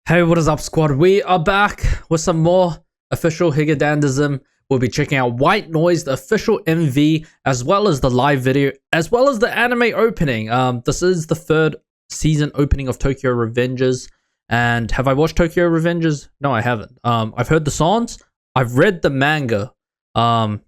Hey, what is up, squad? We are back with some more Official Higuradan dism. We'll be checking out White Noise, the official MV, as well as the live video, as well as the anime opening. This is the third season opening of Tokyo Revengers. And have I watched Tokyo Revengers? No, I haven't. I've heard the songs. I've read the manga, but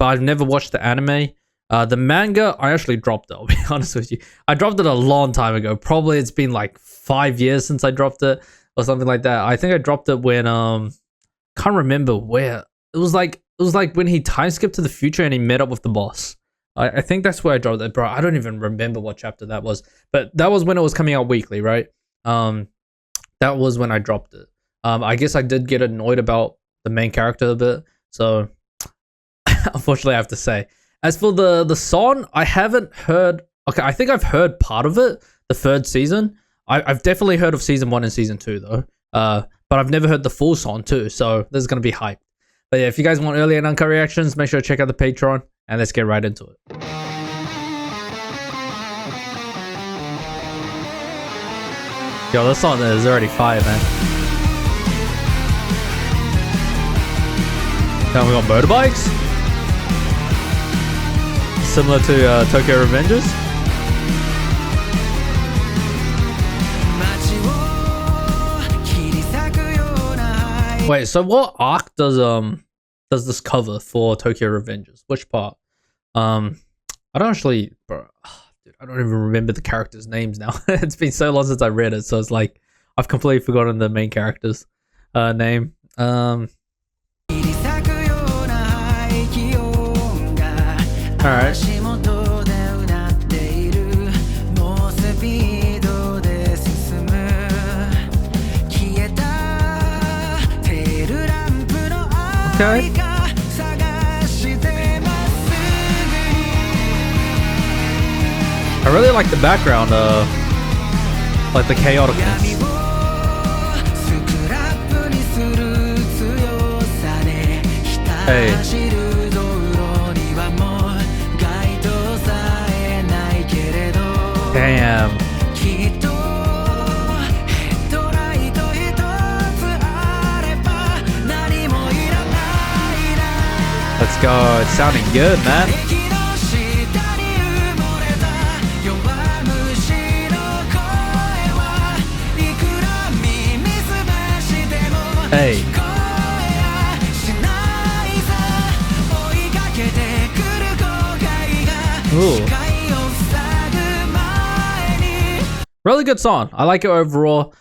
I've never watched the anime. The manga, I actually dropped it, I'll be honest with you. I dropped it a long time ago. Probably it's been like 5 years since I dropped it. Or something like that. I think I dropped it when can't remember where. It was like when he time skipped to the future and he met up with the boss. I think that's where I dropped it, bro. I don't even remember what chapter that was. But that was when it was coming out weekly, right? That was when I dropped it. I guess I did get annoyed about the main character a bit. So unfortunately I have to say. As for the song, I haven't heard. Okay, I think I've heard part of it, the third season. I've definitely heard of season 1 and season 2 though, but I've never heard the full song too, so this is gonna be hype. But yeah, if you guys want early and uncut reactions, make sure to check out the Patreon, and let's get right into it. Yo, this song is already fire, man. Now we got motorbikes, similar to Tokyo Revengers. Wait, so what arc does this cover for Tokyo Revengers? Which part? I don't actually, bro. Dude, I don't even remember the characters' names now. It's been so long since I read it, so it's like I've completely forgotten the main character's name. All right. Okay. I really like the background, like the chaoticness. Hey. Damn. Let's go. It's sounding good, man. Hey. Ooh. Really good song. I like it overall.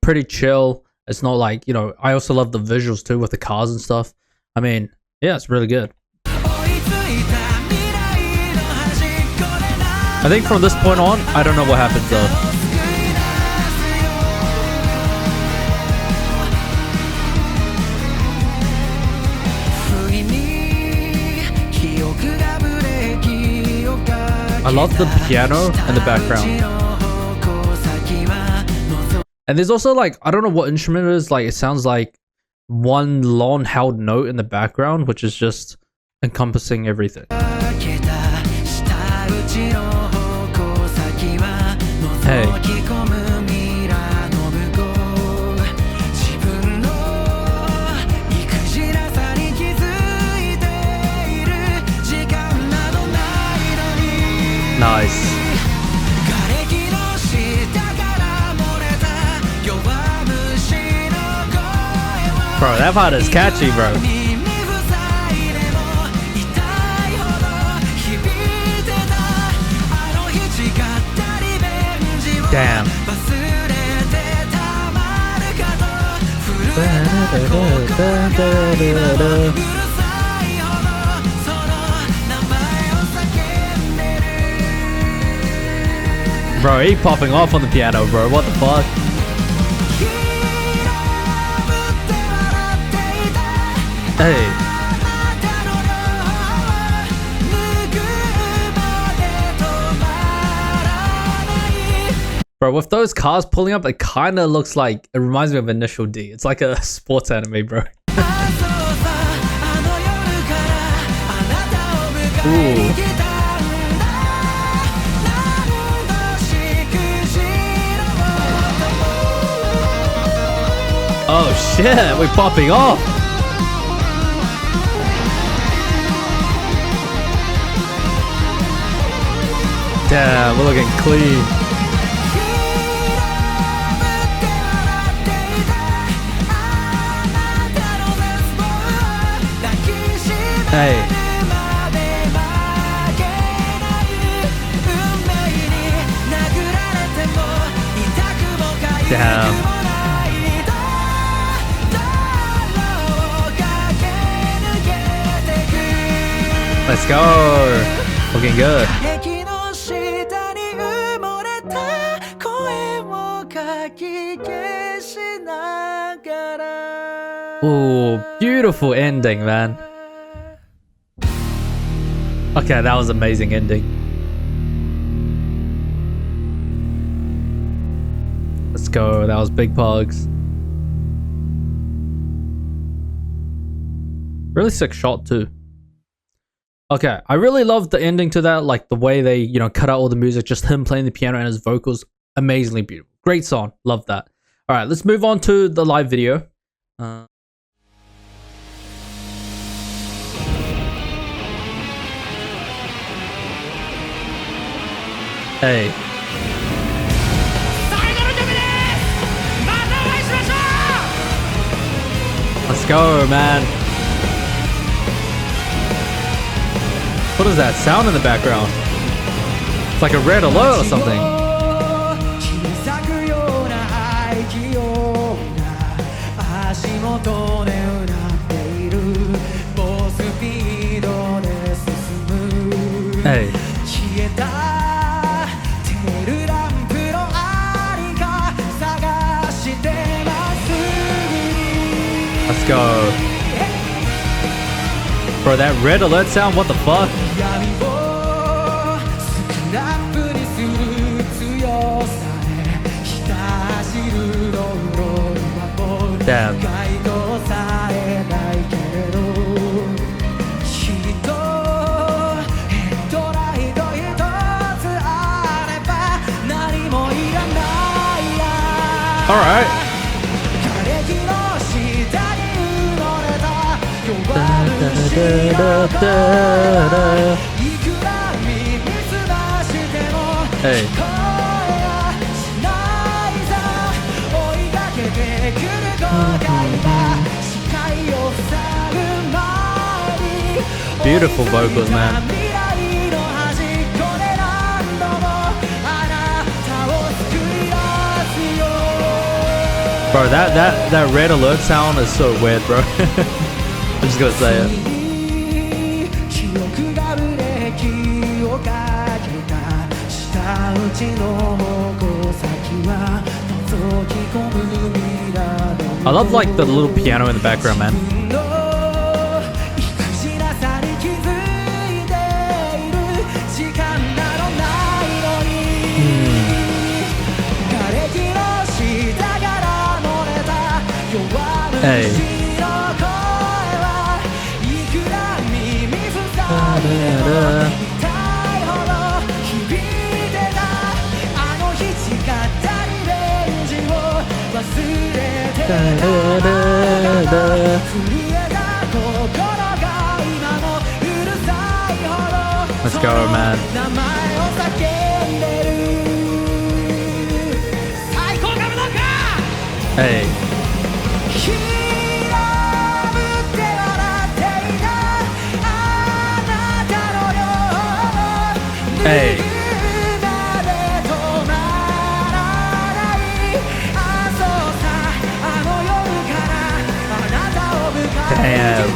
Pretty chill. It's not like, you know, I also love the visuals too with the cars and stuff. I mean, yeah, it's really good. I think from this point on, I don't know what happens though. I love the piano in the background. And there's also like, I don't know what instrument it is, like it sounds like one long held note in the background, which is just encompassing everything. Hey. Nice. Bro, that part is catchy, bro. Damn. Bro, he popping off on the piano, bro. What the fuck? Hey. Bro, with those cars pulling up, it kind of looks like, it reminds me of Initial D. It's like a sports anime, bro. Ooh. Oh shit, we're popping off. Damn, we're looking clean. Hey. Damn. Let's go. Looking good. Ooh, beautiful ending, man. Okay, that was amazing ending. Let's go. That was Big Pugs. Really sick shot too. Okay, I really loved the ending to that, like the way they, cut out all the music, just him playing the piano and his vocals. Amazingly beautiful. Great song. Love that. All right, let's move on to the live video. Hey. Let's go, man. What is that sound in the background? It's like a red alert or something. Hey. Let's go. Bro, that red alert sound, what the fuck? Damn. All right. Hey. Beautiful vocals, man. Bro, that red alert sound is so weird, bro. I'm just gonna say it. I love like the little piano in the background, man. Hey. Let's go, man. Hey. Hey. Damn.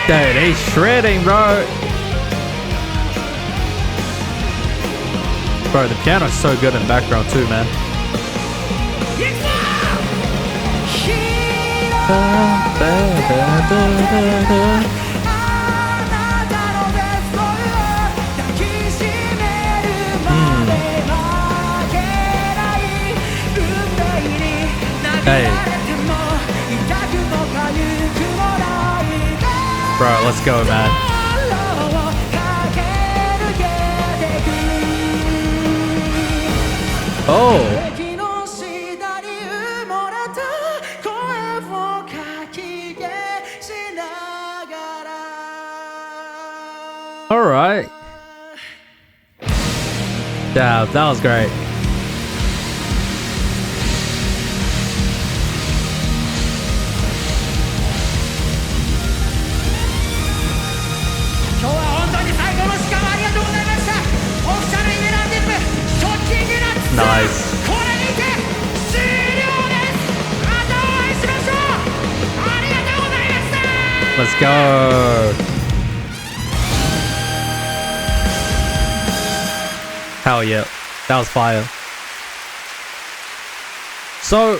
Dude, he's shredding, bro. Bro, the piano's so good in the background too, man. Hey. Bro, let's go, man. Oh. All right. Yeah, that was great. Nice. Let's go. Hell yeah. That was fire. So,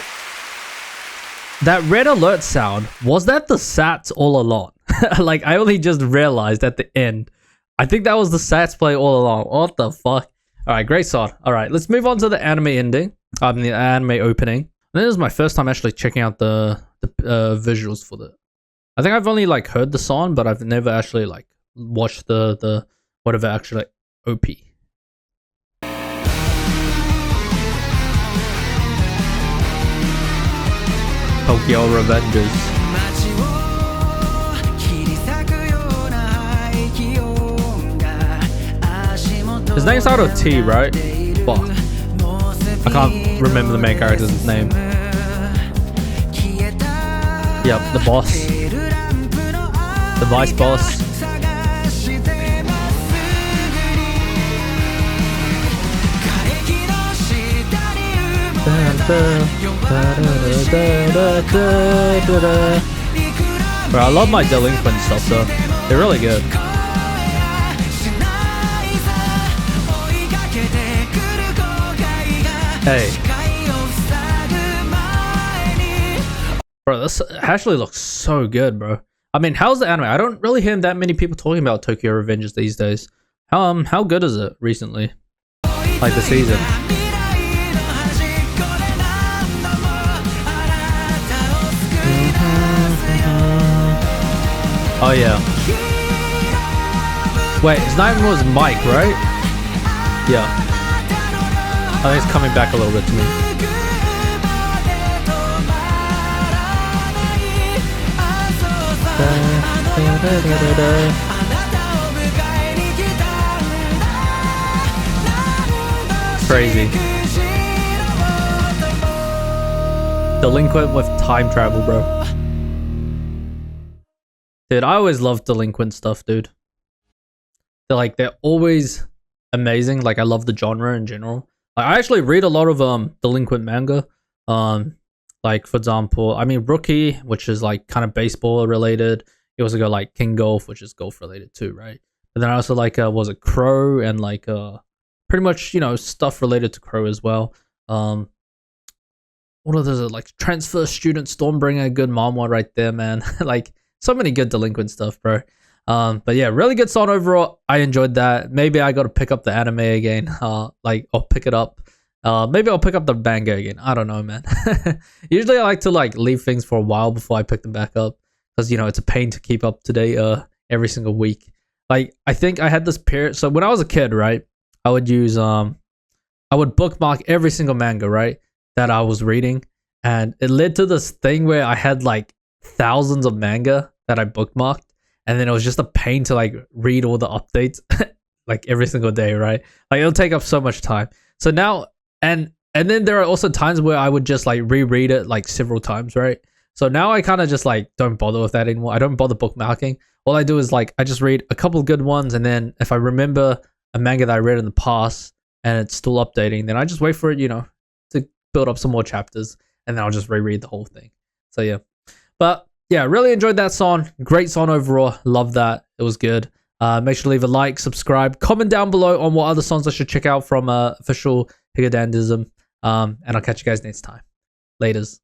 that red alert sound, was that the sats all along? Like, I only just realized at the end. I think that was the sats play all along. What the fuck? Alright, great song. Alright, let's move on to the anime ending. The anime opening. And this is my first time actually checking out the visuals for the... I think I've only like heard the song, but I've never actually like watched the whatever actually like, OP. Tokyo Revengers. His name's out of T, right? Fuck. I can't remember the main character's name. Yep, the boss. The vice boss. Bro, I love my delinquent stuff though. They're really good. Hey. Bro, this actually looks so good, bro. I mean, how's the anime? I don't really hear that many people talking about Tokyo Revengers these days. How good is it recently? Like the season. Oh yeah. Wait, his name was Mike, right? Yeah. I think it's coming back a little bit to me. Crazy. Delinquent with time travel, bro. Dude, I always love delinquent stuff, dude. They're always amazing. Like, I love the genre in general. I actually read a lot of delinquent manga. Like, for example, I mean Rookie, which is like kind of baseball related. You also got like King Golf, which is golf related too, right? But then I also like was it Crow and like pretty much, you know, stuff related to Crow as well. What are those, like Transfer Student Stormbringer, good manhwa right there, man. Like so many good delinquent stuff, bro. But yeah, really good song overall. I enjoyed that. Maybe I got to pick up the anime again. Like I'll pick it up. Maybe I'll pick up the manga again. I don't know, man. Usually I like to like leave things for a while before I pick them back up, because you know it's a pain to keep up to date every single week. Like I think I had this period. So when I was a kid, right, I would use I would bookmark every single manga, right, that I was reading, and it led to this thing where I had like thousands of manga that I bookmarked. And then it was just a pain to like read all the updates like every single day, right? Like it'll take up so much time. So now, and then there are also times where I would just like reread it like several times, right? So now I kind of just like don't bother with that anymore. I don't bother bookmarking. All I do is like I just read a couple good ones, and then if I remember a manga that I read in the past and it's still updating, then I just wait for it, you know, to build up some more chapters, and then I'll just reread the whole thing. So yeah, but yeah, really enjoyed that song. Great song overall. Love that. It was good. Make sure to leave a like, subscribe, comment down below on what other songs I should check out from Official Higedandism. And I'll catch you guys next time. Laters.